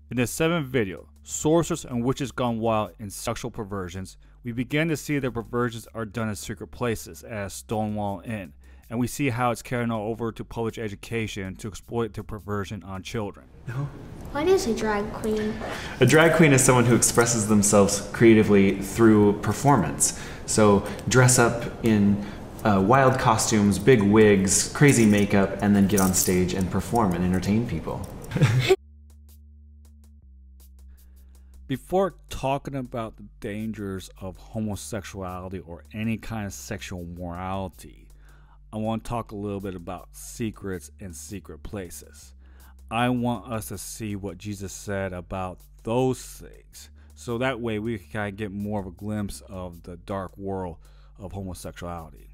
In the seventh video, Sorcerers and Witches Gone Wild in Sexual Perversions, we begin to see that perversions are done in secret places as Stonewall Inn, and we see how it's carried over to public education to exploit the perversion on children. No. What is a drag queen? A drag queen is someone who expresses themselves creatively through performance. So dress up in wild costumes, big wigs, crazy makeup, and then get on stage and perform and entertain people. Before talking about the dangers of homosexuality or any kind of sexual morality, I want to talk a little bit about secrets and secret places. I want us to see what Jesus said about those things, so that way we can kind of get more of a glimpse of the dark world of homosexuality.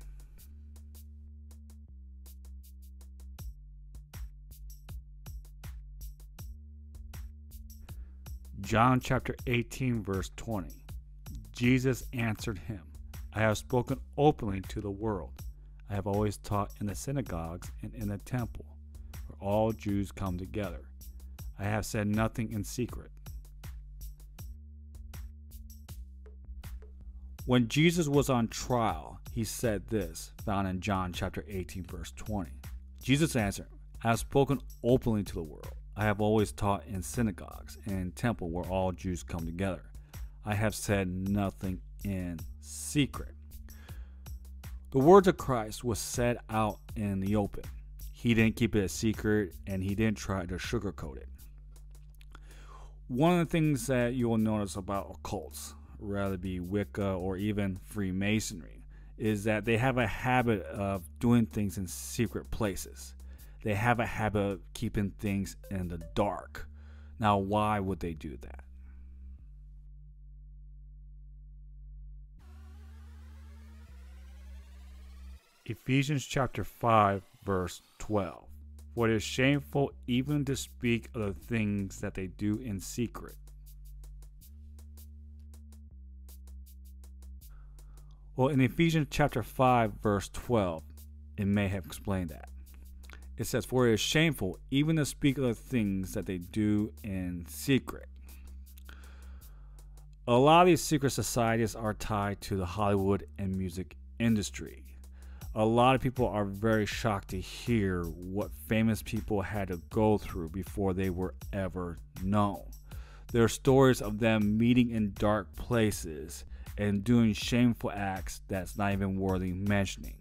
John chapter 18 verse 20. Jesus answered him, I have spoken openly to the world. I have always taught in the synagogues and in the temple, where all Jews come together. I have said nothing in secret. When Jesus was on trial, he said this, found in John chapter 18 verse 20. Jesus answered, I have spoken openly to the world. I have always taught in synagogues and in temple where all Jews come together. I have said nothing in secret. The words of Christ was said out in the open. He didn't keep it a secret and he didn't try to sugarcoat it. One of the things that you will notice about occults, whether it be Wicca or even Freemasonry, is that they have a habit of doing things in secret places. They have a habit of keeping things in the dark. Now, why would they do that? Ephesians chapter 5 verse 12. For it is shameful even to speak of the things that they do in secret. Well, in Ephesians chapter 5 verse 12, it may have explained that. It says, for it is shameful even to speak of the things that they do in secret. A lot of these secret societies are tied to the Hollywood and music industry. A lot of people are very shocked to hear what famous people had to go through before they were ever known. There are stories of them meeting in dark places and doing shameful acts that's not even worthy mentioning.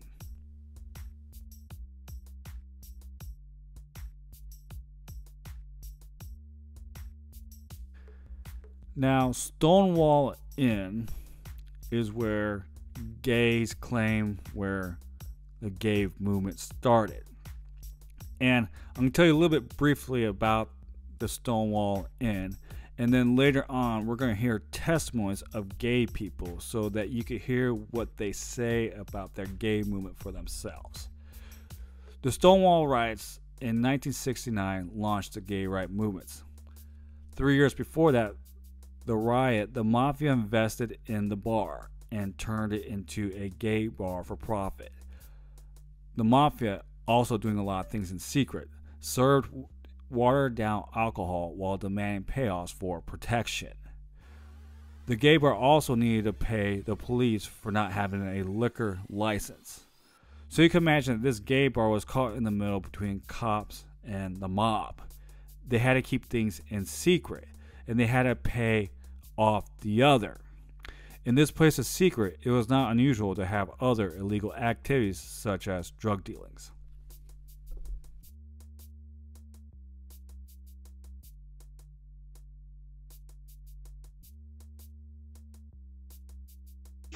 Now, Stonewall Inn is where gays claim where the gay movement started. And I'm going to tell you a little bit briefly about the Stonewall Inn. And then later on, we're going to hear testimonies of gay people so that you can hear what they say about their gay movement for themselves. The Stonewall riots in 1969 launched the gay rights movements. 3 years before that, the riot, the mafia invested in the bar and turned it into a gay bar for profit. The mafia, also doing a lot of things in secret, served watered down alcohol while demanding payoffs for protection. The gay bar also needed to pay the police for not having a liquor license. So you can imagine that this gay bar was caught in the middle between cops and the mob. They had to keep things in secret, and they had to pay off the other. In this place of secret, it was not unusual to have other illegal activities such as drug dealings.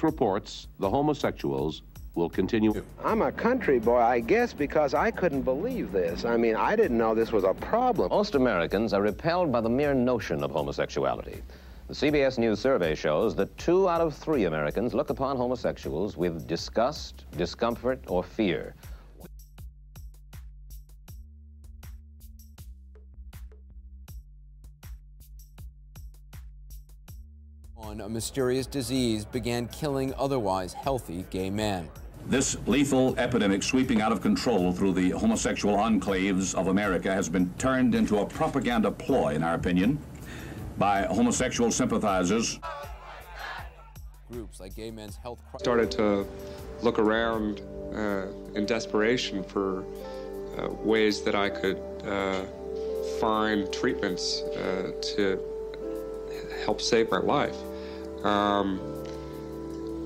Reports the homosexuals will continue. I'm a country boy, I guess, because I couldn't believe this. I mean, I didn't know this was a problem. Most Americans are repelled by the mere notion of homosexuality. The CBS News survey shows that 2 out of 3 Americans look upon homosexuals with disgust, discomfort, or fear. A mysterious disease began killing otherwise healthy gay men. This lethal epidemic sweeping out of control through the homosexual enclaves of America has been turned into a propaganda ploy, in our opinion, by homosexual sympathizers. Groups like Gay Men's Health started to look around in desperation for ways that I could find treatments to help save my life.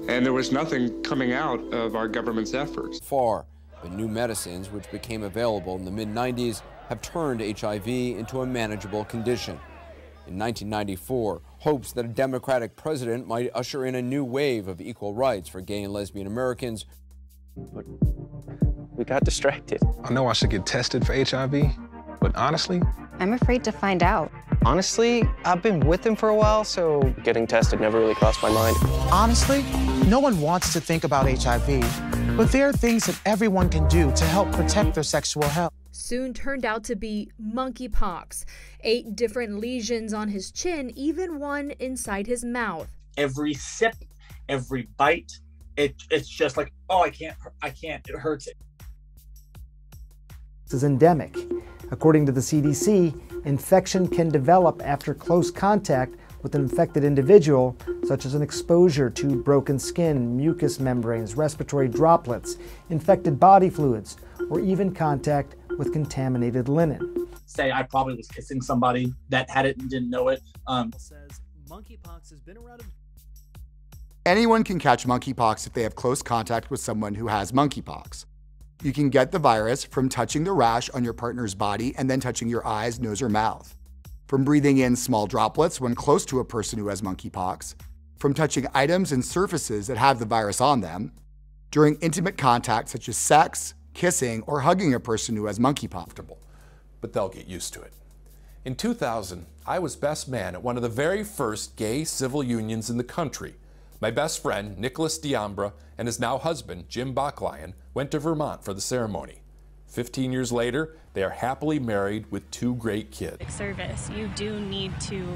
And there was nothing coming out of our government's efforts. Far, but new medicines, which became available in the mid-90s, have turned HIV into a manageable condition. In 1994, hopes that a Democratic president might usher in a new wave of equal rights for gay and lesbian Americans. But we got distracted. I know I should get tested for HIV, but honestly, I'm afraid to find out. Honestly, I've been with him for a while, so getting tested never really crossed my mind. Honestly, no one wants to think about HIV, but there are things that everyone can do to help protect their sexual health. Soon turned out to be monkeypox. 8 different lesions on his chin, even one inside his mouth. Every sip, every bite, it's just like, oh, I can't, it hurts. This is endemic. According to the CDC, infection can develop after close contact with an infected individual, such as an exposure to broken skin, mucous membranes, respiratory droplets, infected body fluids, or even contact with contaminated linen. Say I probably was kissing somebody that had it and didn't know it. Says monkeypox has been around. Anyone can catch monkeypox if they have close contact with someone who has monkeypox. You can get the virus from touching the rash on your partner's body and then touching your eyes, nose, or mouth, from breathing in small droplets when close to a person who has monkeypox, from touching items and surfaces that have the virus on them, during intimate contact such as sex, kissing, or hugging a person who has monkeypox. But they'll get used to it. In 2000, I was best man at one of the very first gay civil unions in the country. My best friend, Nicholas Diambra, and his now husband, Jim Bachlion, went to Vermont for the ceremony. 15 years later, they are happily married with 2 great kids. Service, you do need to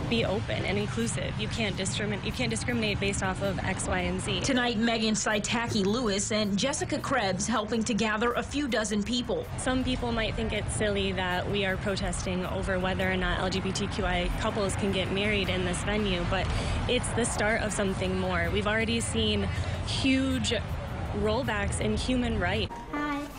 be open and inclusive. You can't discriminate based off of X, Y, and Z. Tonight, Megan Saitaki-Lewis and Jessica Krebs helping to gather a few dozen people. Some people might think it's silly that we are protesting over whether or not LGBTQI couples can get married in this venue, but it's the start of something more. We've already seen huge rollbacks in human rights.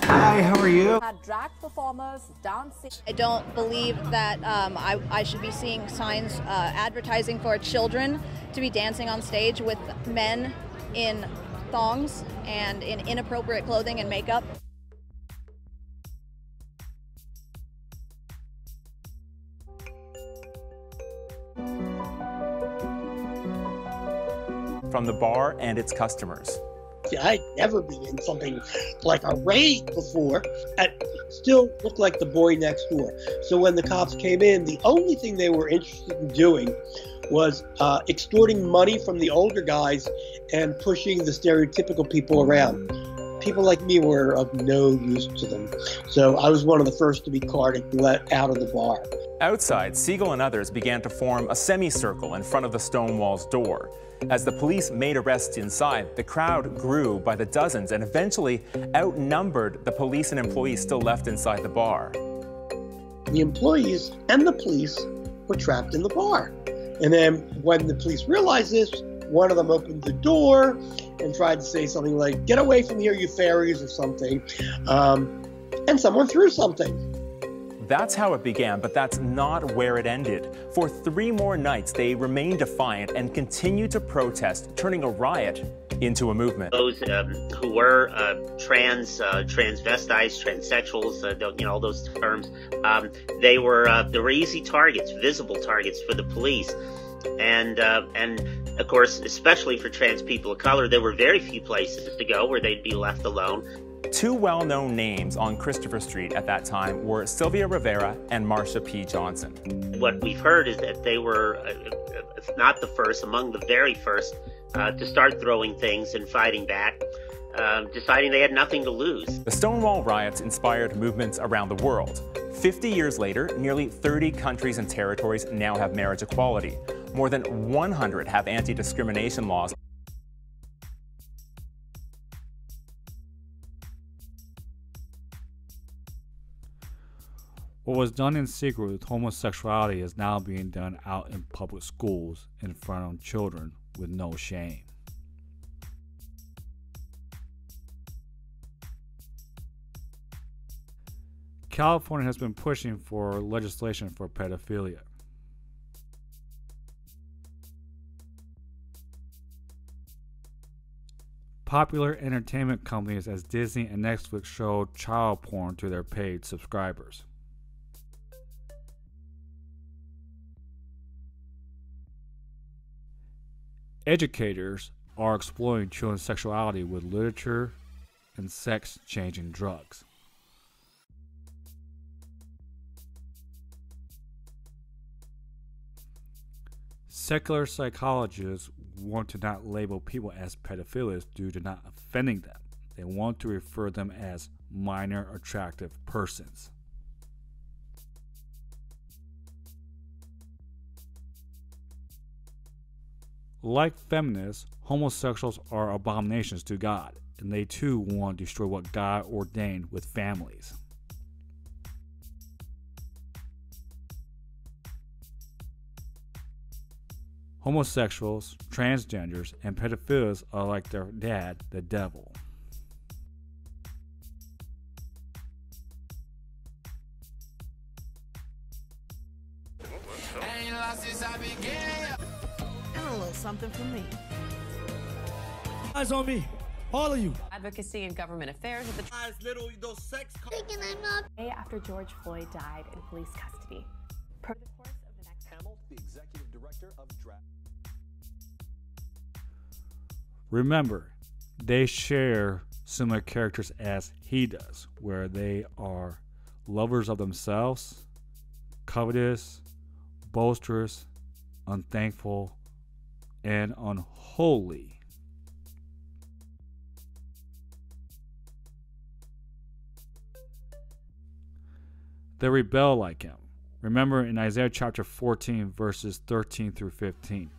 Hi, how are you? Drag performers dancing. I don't believe that I should be seeing signs advertising for children to be dancing on stage with men in thongs and in inappropriate clothing and makeup. From the bar and its customers. I'd never been in something like a raid before. It still looked like the boy next door. So when the cops came in, the only thing they were interested in doing was extorting money from the older guys and pushing the stereotypical people around. People like me were of no use to them. So I was one of the first to be carted and let out of the bar. Outside, Siegel and others began to form a semicircle in front of the Stonewall's door. As the police made arrests inside, the crowd grew by the dozens and eventually outnumbered the police and employees still left inside the bar. The employees and the police were trapped in the bar. And then when the police realized this, one of them opened the door and tried to say something like, "Get away from here, you fairies," or something. And someone threw something. That's how it began, but that's not where it ended. For 3 more nights, they remained defiant and continued to protest, turning a riot into a movement. Those who were transvestites, transsexuals, all those terms, they were easy targets, visible targets for the police. And of course, especially for trans people of color, there were very few places to go where they'd be left alone. 2 well-known names on Christopher Street at that time were Sylvia Rivera and Marsha P. Johnson. What we've heard is that they were, if not the first, among the very first to start throwing things and fighting back, deciding they had nothing to lose. The Stonewall riots inspired movements around the world. 50 years later, nearly 30 countries and territories now have marriage equality. More than 100 have anti-discrimination laws. What was done in secret with homosexuality is now being done out in public schools in front of children with no shame. California has been pushing for legislation for pedophilia. Popular entertainment companies as Disney and Netflix showed child porn to their paid subscribers. Educators are exploring children's sexuality with literature and sex-changing drugs. Secular psychologists want to not label people as pedophilics due to not offending them. They want to refer them as minor attractive persons. Like feminists, homosexuals are abominations to God, and they too want to destroy what God ordained with families. Homosexuals, transgenders, and pedophiles are like their dad, the devil. And a little something from me. Eyes on me, all of you. Advocacy and government affairs at the day after George Floyd died in police custody. Per the course of the next Hamill, the executive director of Draft. Remember, they share similar characters as he does, where they are lovers of themselves, covetous, boisterous, unthankful, and unholy. They rebel like him. Remember in Isaiah chapter 14, verses 13 through 15,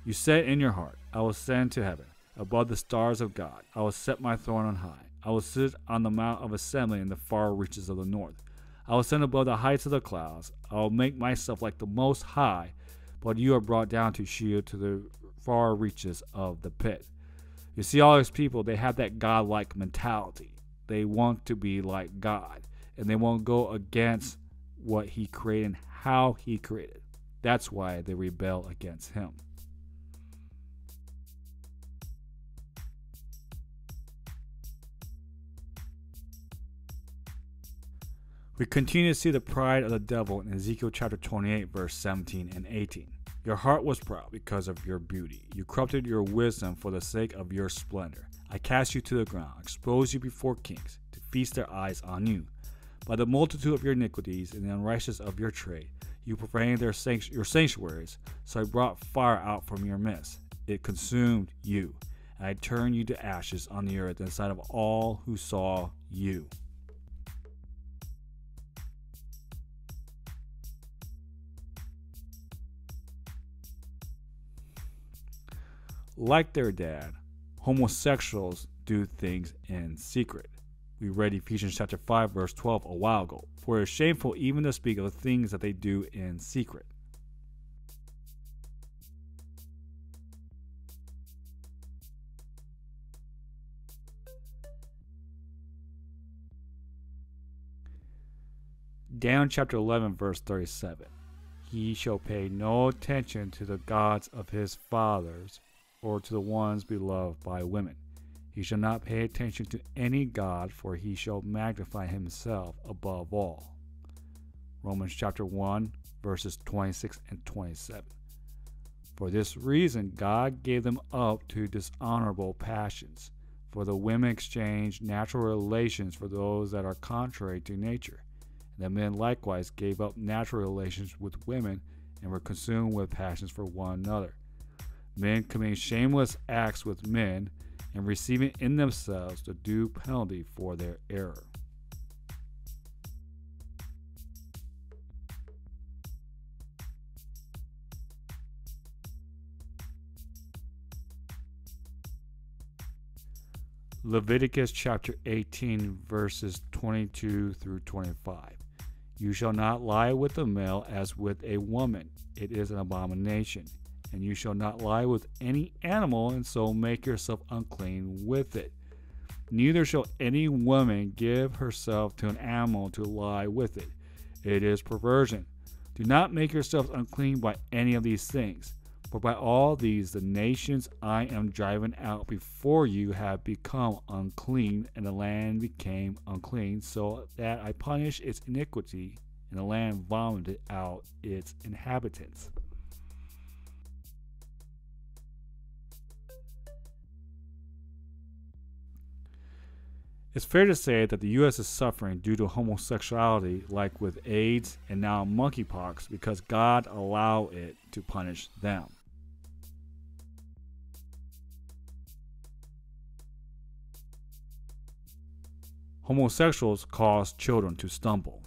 you said in your heart, I will ascend to heaven, above the stars of God. I will set my throne on high. I will sit on the mount of assembly in the far reaches of the north. I will ascend above the heights of the clouds. I will make myself like the Most High, but you are brought down to Sheol, to the far reaches of the pit. You see, all these people, they have that God-like mentality. They want to be like God, and they won't go against what he created and how he created. That's why they rebel against him. We continue to see the pride of the devil in Ezekiel chapter 28, verse 17 and 18. Your heart was proud because of your beauty. You corrupted your wisdom for the sake of your splendor. I cast you to the ground, exposed you before kings, to feast their eyes on you. By the multitude of your iniquities and the unrighteousness of your trade, you profaned your sanctuaries, so I brought fire out from your midst. It consumed you, and I turned you to ashes on the earth in the sight of all who saw you. Like their dad, homosexuals do things in secret. We read Ephesians chapter 5, verse 12 a while ago. For it is shameful even to speak of the things that they do in secret. Daniel chapter 11, verse 37. He shall pay no attention to the gods of his fathers, or to the ones beloved by women. He shall not pay attention to any god, for he shall magnify himself above all. Romans chapter 1, verses 26 and 27. For this reason God gave them up to dishonorable passions. For the women exchanged natural relations for those that are contrary to nature. And the men likewise gave up natural relations with women and were consumed with passions for one another. Men committing shameless acts with men and receiving in themselves the due penalty for their error. Leviticus chapter 18, verses 22 through 25. You shall not lie with a male as with a woman. It is an abomination. And you shall not lie with any animal, and so make yourself unclean with it. Neither shall any woman give herself to an animal to lie with it. It is perversion. Do not make yourselves unclean by any of these things. For by all these the nations I am driving out before you have become unclean, and the land became unclean, so that I punish its iniquity, and the land vomited out its inhabitants. It's fair to say that the U.S. is suffering due to homosexuality, like with AIDS and now monkeypox, because God allowed it to punish them. Homosexuals cause children to stumble.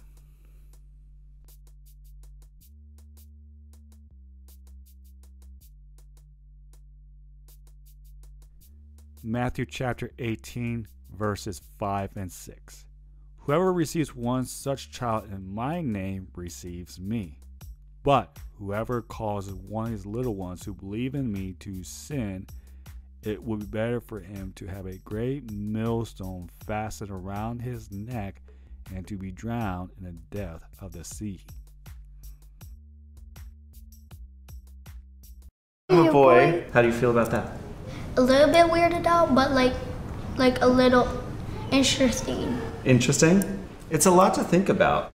Matthew chapter 18, verses 5 and 6. Whoever receives one such child in my name receives me. But whoever causes one of his little ones who believe in me to sin, it would be better for him to have a great millstone fastened around his neck and to be drowned in the depth of the sea. I'm a boy. How do you feel about that? A little bit weirded out, but like a little interesting. Interesting? It's a lot to think about.